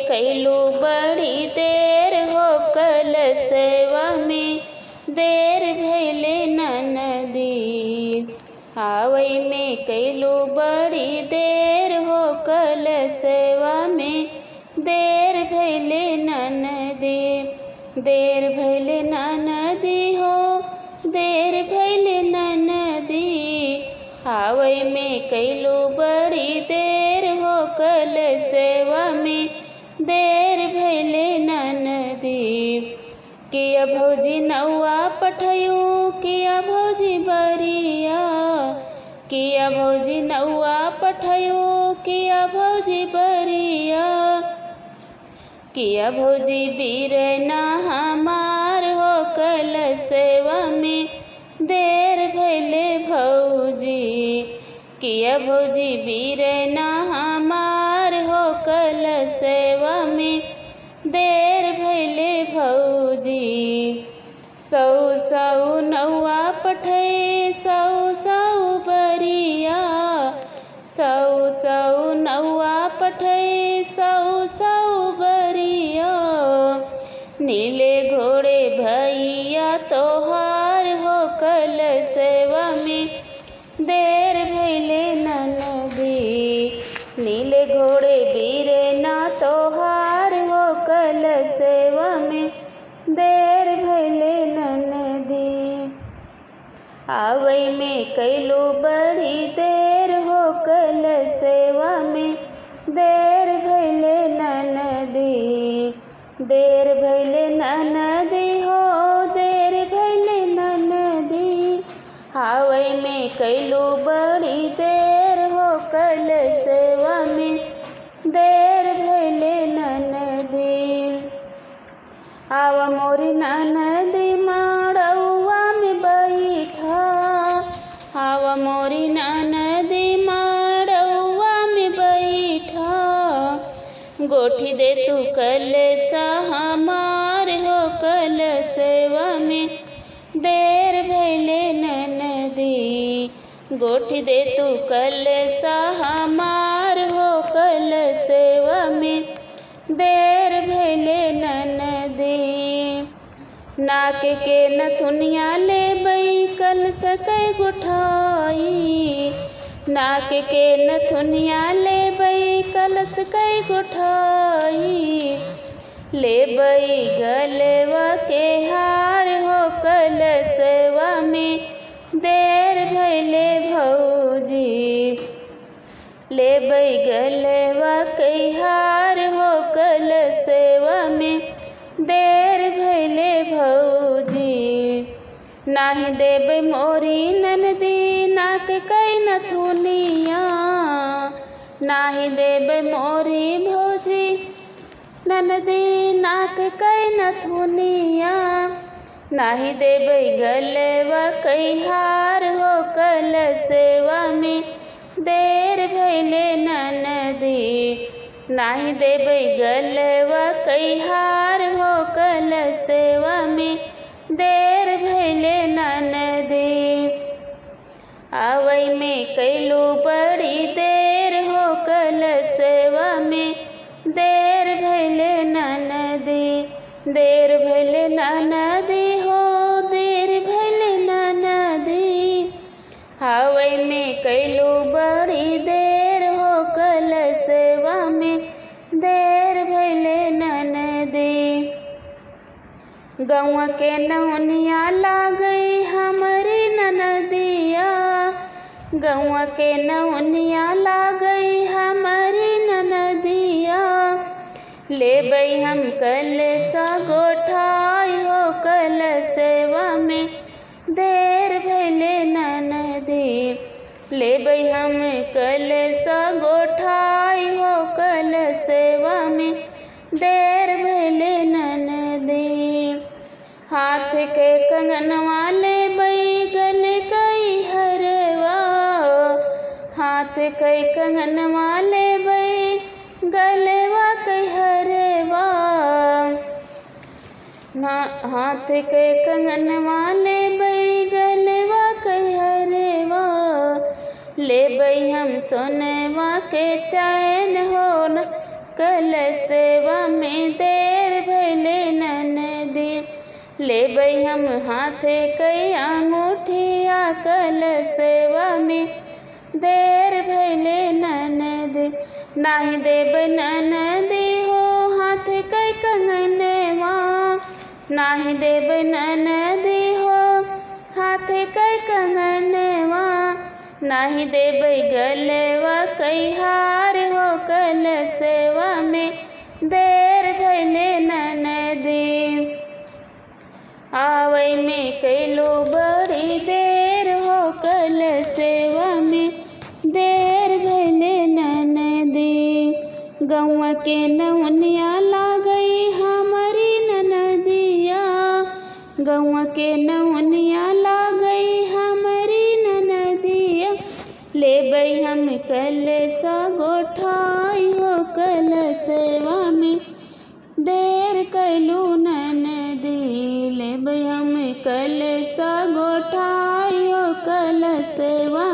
कैलू बड़ी देर हो कलशवा में देर भैले ननदी। आवै में कैलू बड़ी देर हो कलशवा में देर भैले ननदी। देर भैले ननदी हो देर भैले ननदी। आवै में कैलू बड़ी देर हो कलशवा में देर भैले ननदी। किया भौजी नौआ पठयू किया भौजी बरिया। किया भौजी नौआ पठयू किया भौजी बरिया। किया भौजी बीरना हमार हो कलशवा में देर भैले भौजी। किया भौजी बीरना हमार हो कलशवा में देर भैले भौजी। सौ सौ नौआ पठे सौ सौ बरिया। सौ सौ नौआ पठे सौ सौ बरिया। नीले घोड़े भैया तोहार हो कलशवा में देर भैले ननदी। नीले घोड़े बीरना तोहार हो कलशवा में देर भैले ननदी। आवै में कैलू बड़ी देर हो कलशवा में देर भैले ननदी। देर भैले ननदी हो देर भैले ननदी। आवै में कैलू बड़ी देर हो कलशवा में देर भैले ननदी। आवा मोरी ननदी माड़ौआ में बैठा। आवा मोरी ननदी माड़ौआ में बैठा। गोठी दे तू कलशा हमार हो कलशवा में देर भैले ननदी। गोठी दे तू कलशा हमार हो कलशवा में देर भैले ननदी। नाक के नथुनिया ले बई कलशा कै गुठाई। नाक के नथुनिया ले बई कलश कै गुठाई। ले बई गलवा के हार हो कलशवा में देर भैले भौजी। ले बई गलवा के हार हो कलशवा में देर भैले भौजी। नाही देबै मोरी ननदी नाक कै नथुनिया। नाही देबै मोरी भौजी ननदी नाक कै नथुनिया। नाही देबै गलवा कै हार हो कलशवा में देर भैले ननदी। नाही देबै गलवा कै हार हो कलशवा में देर भैले ननदी। आवै में कैलू बड़ी देर हो कलशवा में देर भैले ननदी। देर भैले ननदी हो देर भैले ननदी। आवै में कैलू बड़ी देर हो कलशवा में देर भैले ननदी। गौआ के नौनिया लागई हमारी ननदिया। गौआ के नौनिया लागई हमारी ननदिया। लेबै हम कलशा गोठाई हो कलशवा में देर भैले ननदी। लेबै हम कलशा गोठाई हो कलशवा में देर भैले ननदी। हाथ के कंगनवा लेबै गले कई हरवा। हाथ के कंगनवा लेबै गलवा कई हरवा। हाथ के कंगनवा लेबै गलवा कई हरवा। लेबै हम सोनवा के चैन हो कलशवा हाथे कई अंगूठिया कलशवा में देर भैले ननदी नाही देब ननदी हो हाथे कई कंगनवा नाही देब ननदी हो हाथे कई कंगनवा नाही देब गलवा कई हार हो कलशवा में देर भैले ननदी आवै में कैलो बड़ी देर हो कलशवा में देर भैले ननदी गौवा के नौनिया लागई हमारी ननदिया गौवा के नौनिया लागई हमारी ननदिया लेबै हम कलशा गोठाई हो कलशवा में देर कैलू ननदी लेबै हम कलशा गोठाई हो कलशवा